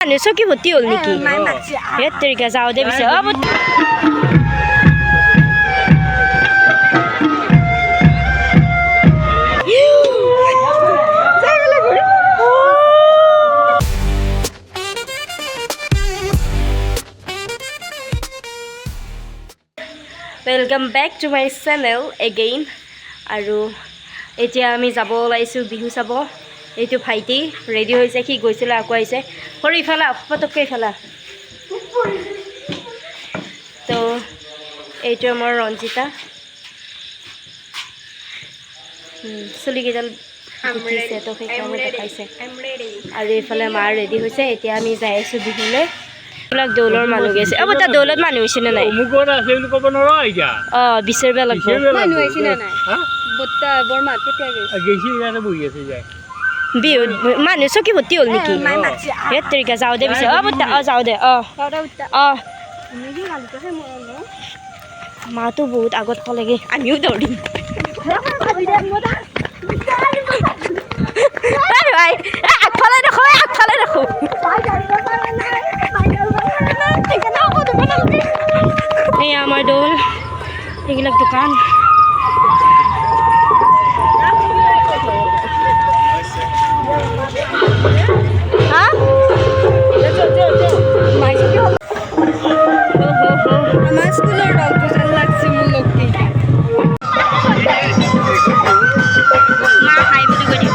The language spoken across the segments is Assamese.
চকী ভৰ্তি হ'ল নেকি সেই তৰিকা যাওঁ দে পিছে welcome back to my channel again और এতিয়া আমি যাব ওলাইছোঁ বিহু চাব এইটো ভাইটি ৰেডি হৈছে কি গৈছিল আকৌ আহিছে সৰু ইফালে পটককৈ ইফালে তো এইটো আমাৰ ৰঞ্জিতা চুলিকেইডাল উঠিছে তো সেইকাৰণে দেখাইছে আৰু এইফালে মাৰ ৰেডি হৈছে এতিয়া আমি যাই আছোঁ বিহুলৈ এইবিলাক দৌলৰ মানুহ গৈছে অ তাৰ দৌলত মানুহ হৈছে নে নাই অঁ বিচাৰিব লাগিব মানুহ হৈছে নে নাই বত্তা বৰমাত কেতিয়া গৈছে ইয়াতে বহি আছে যায় বিহু মানুহ চকী ভৰ্তি হ'ল নেকি সেই তৰিকা যাওঁ দে পিছে বত্তা যাওঁ দে মাতো বহুত আগত ক'লেগে আমিও দৌৰিম আগফালে দেখো এই আমাৰ দৌল এইবিলাক দোকান আমার স্কুলের ডক্টর লাগছে মূল লোককে মা খাই বুঝি করি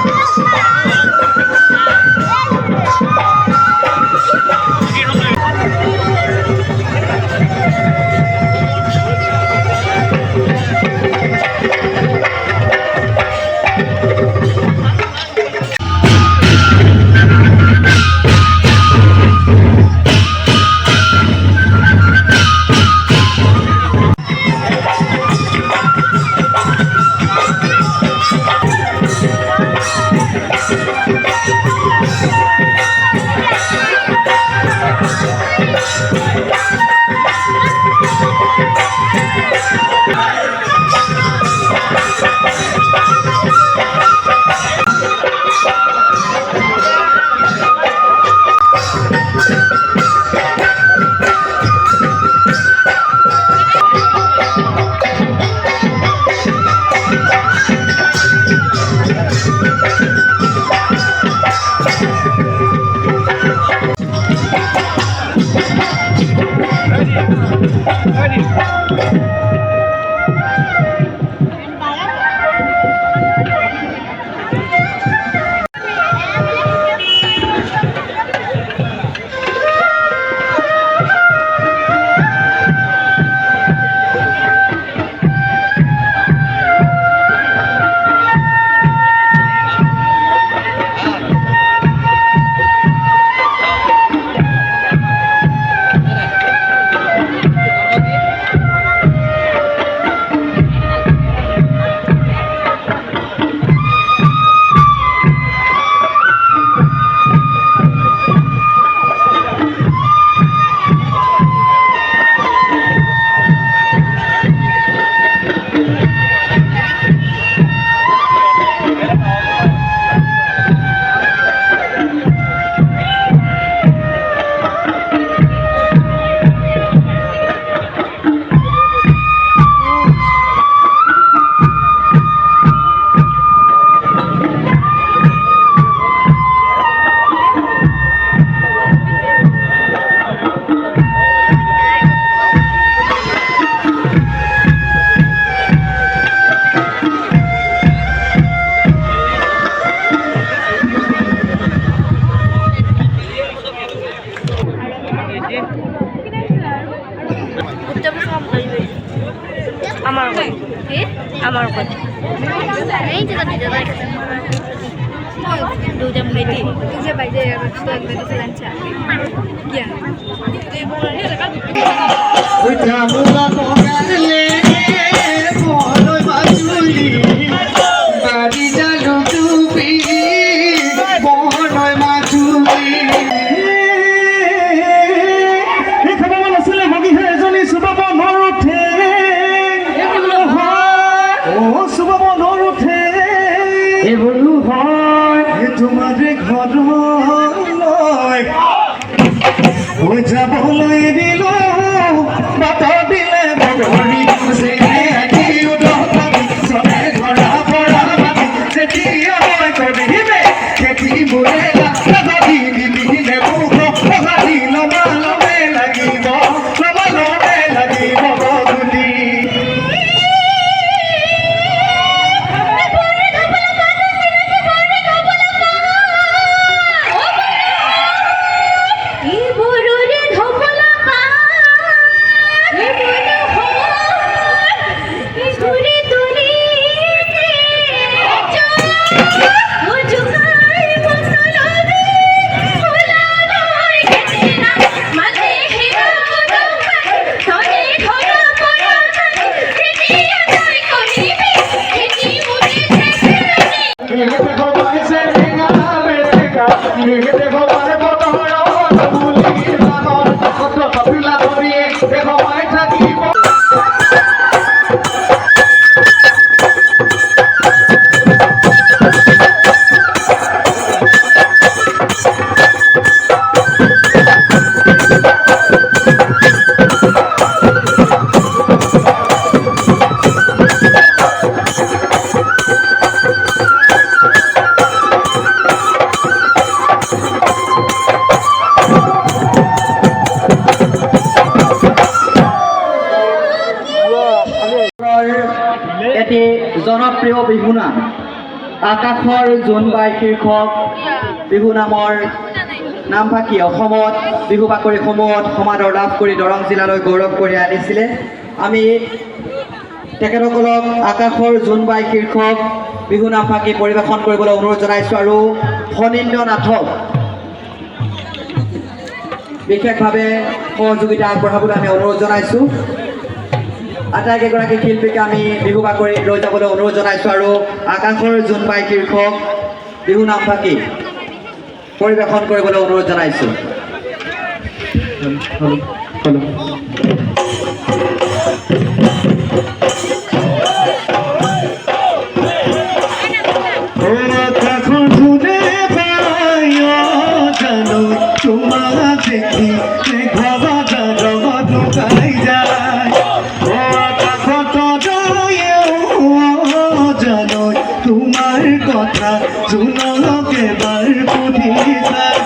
আমার কথা এই যে দিতে লাগছে দুজন ভাইটি যে বাইরে লাগছে লাঞ্চা কিয়া ওই জামুলা পগালে বড় বাজুলি বাড়ি জালো টুপি বড় মাছুলি তোমারে ঘর ওই যাবলৈ দিল বাট দিলে বগৰী একী উদপানী চলে ধৰা পৰা মাটি যেতিয়া মই কৰিমে খেতি বোৰে লাভি নিদিলে মুখ লগাদি লমা লমে লাগিব বগলী এটি জনপ্ৰিয় বিহুনাম আকাশৰ জোনবাই শীৰ্ষক বিহুনামৰ নামফাকি অসমত বিহু বাকৰিসমূহত সমাদৰ লাভ কৰি দৰং জিলালৈ গৌৰৱ কৰি আনিছিলে। আমি তেখেতসকলক আকাশৰ জোনবাই শীৰ্ষক বিহু নামফাকি পৰিৱেশন কৰিবলৈ অনুৰোধ জনাইছোঁ আৰু ফণীন্দ্ৰ নাথক বিশেষভাৱে সহযোগিতা আগবঢ়াবলৈ আমি অনুৰোধ জনাইছোঁ। আটাইকেইগৰাকী শিল্পীকে আমি বিহু বাকৰি লৈ যাবলৈ অনুৰোধ জনাইছোঁ আৰু আকাশৰ জোনবাই শীৰ্ষক বিহু নামফাকি পৰিৱেশন কৰিবলৈ অনুৰোধ জনাইছোঁ। দেখি ঢুকাই যায় জানো তোমাৰ কথা জোনক এবাৰ সুধি যায়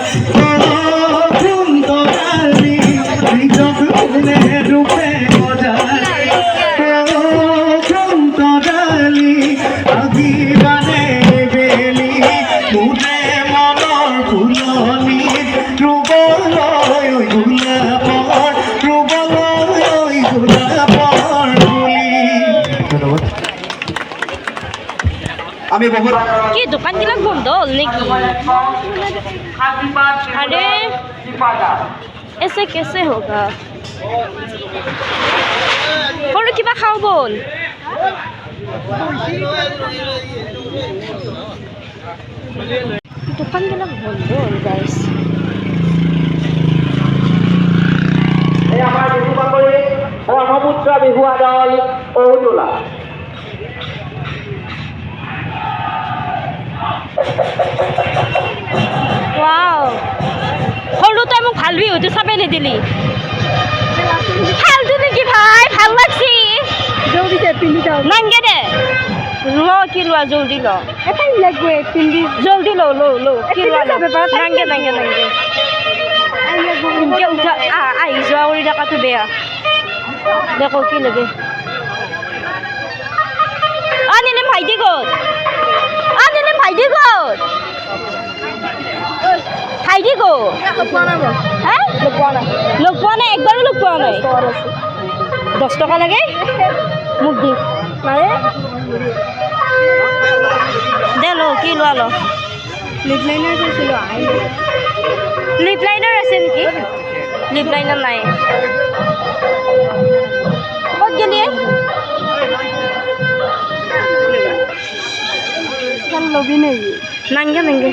সুন্দৰালি নিজক কোনে ৰূপে বজাই সুন্দৰালি আজি মানে বেলি মোৰে মনৰ ফুলনি ৰুবলৈ গোলাপৰ ৰুবলৈ গোলাপৰ বুলি। আমি বহুত কি দোকানবিলাক বন্ধ হ'ল নেকি? আৰে ऐसे कैसे होगा? সৰু কিবা খাওঁ বল। দোকানবিলাক বন্ধ হ'ল গাইছ। এই আমাৰ বিহু বাকৰি ব্ৰহ্মপুত্ৰ বিহুৱা দল ঔজোলা ওয়াও সৰু তই মোক ভাল বিহুটো চাবে নিদিলি ভালটো নেকি ভাই ভাল লাগছি জলদি দে পিন্ধি যাও নাংগে দে ল কি লোৱা জলদি ল এটাই লাগবে পিন্ধি জলদি ল ল ল কি লোৱা নাংগে নাংগে নাংগে ইনকে উঠা আহি যোৱা কৰি থকাটো বেয়া দেখো কি লাগে নিলে ভাইটি গ'ল নিলে ভাইটি গ'ল ভাইটি গ'ল হা লগ পোৱা নাই একবাৰো লগ পোৱা নাই 10 টকা লাগে মোক দি দে ল কি লোৱা ল লিপ লাইনাৰ চাইছিলোঁ লিপ লাইনাৰ আছে নেকি লিপ লাইনাৰ নাই ক'ত গেলি লবি নেকি নাংগে নাংগে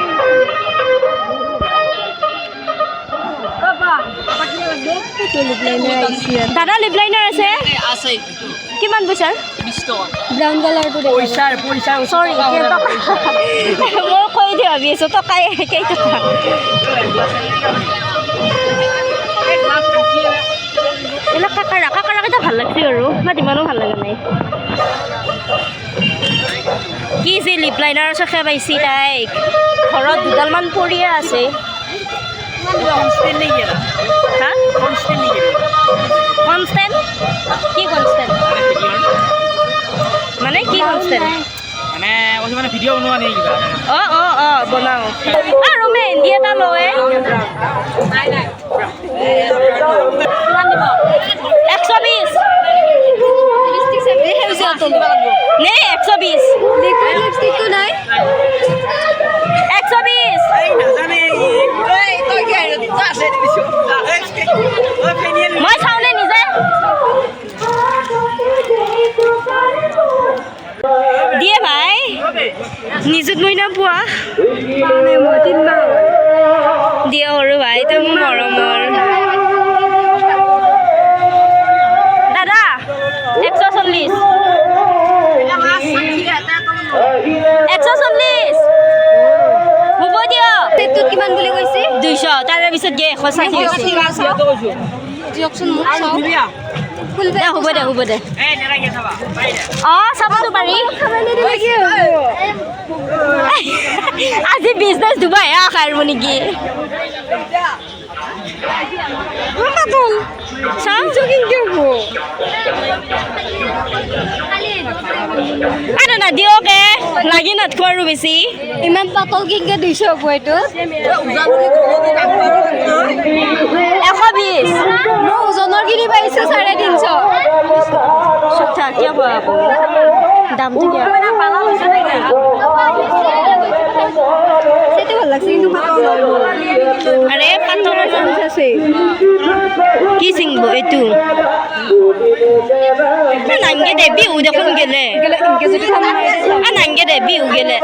দাদা লিপ লাইনাৰ আছে কিমান পইচাৰ 20 টকা ব্ৰাউন কালাৰটো পইচাৰ চৰি মই কৈ দি ভাবি আছোঁ টকাই কেইটকা বাট ইমানো ভাল লগা নাই কি যে লিপ লাইনাৰৰ চখে পাইছি তাইক ঘৰত দুডালমান পৰিয়ে আছে হা কনষ্টেণ্ট কি কনষ্টেণ্ট মানে কি কনষ্টেণ্ট মানে ভিডিঅ' বনোৱা নেকি কিবা অঁ বনাওঁ আৰু মেহেন্দি এটা লয় 120 নে 120 লিপষ্টিকটো নাই 120 মই চাওঁনে নিজে দিয়ে ভাই নিজত মই নাপোৱা দিয়ে সৰু ভাই তই মোৰ মৰমৰ দাদা 140 হ'ব দিয়ক কিমান বুলি কৈছে 200 তাৰে পিছত দিয়ে 160 দিয়কচোন মোক হ'ব দে অঁ চাবতো পাৰি আজি বিজনেছ দুবাই খাই নেকি চাওঁছো কিন্তু না দিয়কে লাগি নাথকো আৰু বেছি ইমান পাতল কিনকে 200 হ'ব এইটো 120 মই ওজনৰ কিনি পাইছোঁ 350 চুঠা কিয় আকৌ দামটো কিয় সেইটো ভাল লাগছে কিন্তু আৰে পাতল আছে কি চিংব এইটো নাংগে দে বিহু দেখোন গেলে নাংগে দে বিহু গেলে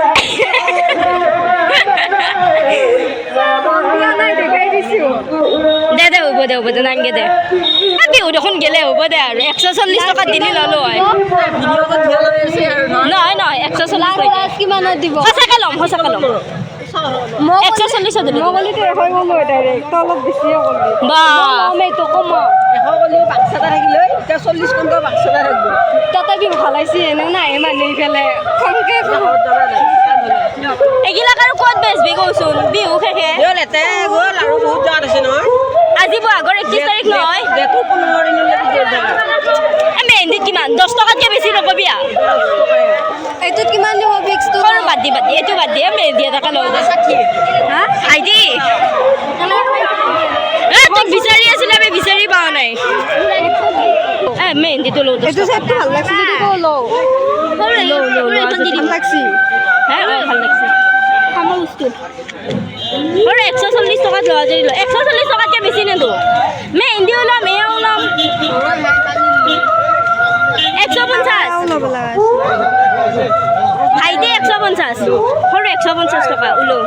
দে হ'ব দে নাংগে দে বিহু দেখোন গেলে হ'ব দে আৰু 140 টকা দিলি ল'লো হয় নহয় 140 কিমানত দিব সঁচাকে ল'ম 140 দিলি তাতে বিহু ভাল হৈছে এনে নাই মানুহ ইফালে এইগিলাক আৰু ক'ত বেচবি কচোন বিহু শেষে আজি বহাগৰ 31 তাৰিখ নহয় মেহেন্দিত কিমান 10 টকাতকৈ বেছি নকবি এইটোত কিমান দিব ফিক্সটো বাদ দি এইটো বাদ দিয়ে মেহেন্দি এটাকে লৈ হা আইডি তোক বিচাৰি আছিলে আমি বিচাৰি পোৱা নাই মেহেন্দিটো লওঁ এইটো চেটটো ভাল লাগছে যদি লওঁ ভাল লাগছে আমাৰ বস্তু 140 টকাত লোৱা যদি 140 টকাতকৈ বেছি নেদো মেহেন্দি ওলাম এয়া ওলাম 150 ভাইটি 150 সৰু 150 টকা ওলো